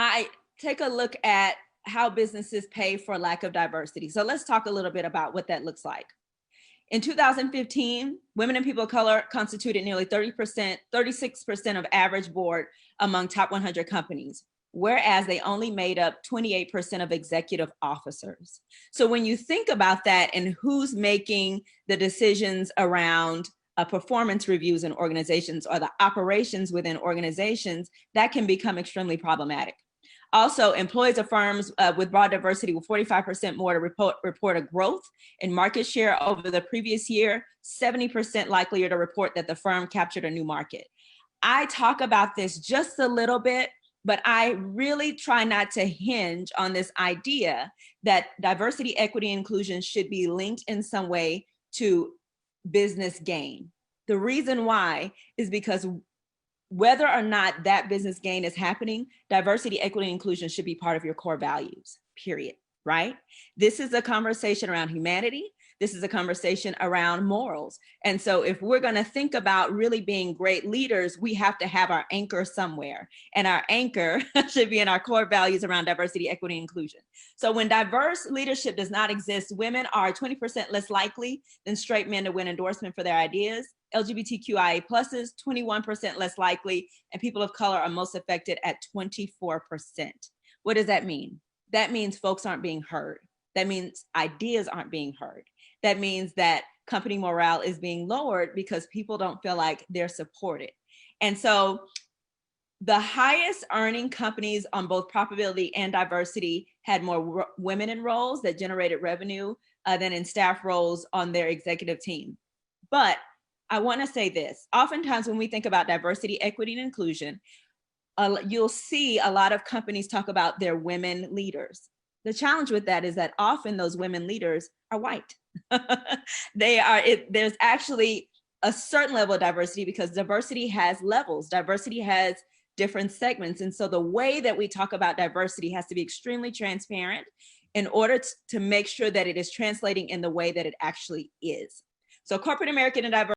I take a look at how businesses pay for lack of diversity. So let's talk a little bit about what that looks like. In 2015, women and people of color constituted nearly 30%, 36% of average board among top 100 companies, whereas they only made up 28% of executive officers. So when you think about that and who's making the decisions around performance reviews in organizations or the operations within organizations, that can become extremely problematic. Also, employees of firms with broad diversity with 45% more to report a growth in market share over the previous year, 70% likelier to report that the firm captured a new market. I talk about this just a little bit, but I really try not to hinge on this idea that diversity, equity, and inclusion should be linked in some way to business gain. The reason why is because whether or not that business gain is happening, diversity, equity, and inclusion should be part of your core values, period, right? This is a conversation around humanity. This is a conversation around morals. And so if we're gonna think about really being great leaders, we have to have our anchor somewhere. And our anchor should be in our core values around diversity, equity, and inclusion. So when diverse leadership does not exist, women are 20% less likely than straight men to win endorsement for their ideas. LGBTQIA plus is 21% less likely, and people of color are most affected at 24%. What does that mean? That means folks aren't being heard. That means ideas aren't being heard. That means that company morale is being lowered because people don't feel like they're supported. And so the highest earning companies on both profitability and diversity had more women in roles that generated revenue than in staff roles on their executive team. But I want to say this, oftentimes when we think about diversity, equity, and inclusion, you'll see a lot of companies talk about their women leaders. The challenge with that is that often those women leaders are white. There's actually a certain level of diversity because diversity has levels, diversity has different segments. And so the way that we talk about diversity has to be extremely transparent in order to make sure that it is translating in the way that it actually is. So corporate American and diversity